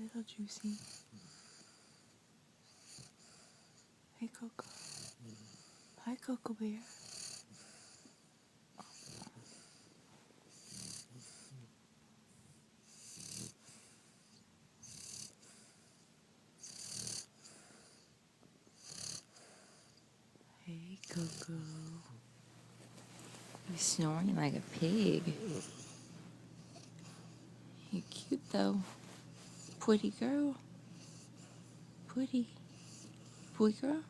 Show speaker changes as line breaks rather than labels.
little Juicy. Hey, Coco. Hi, Coco Bear. Hey, Coco. You're snoring like a pig. You're cute, though. Pretty girl. Pretty. Pretty girl.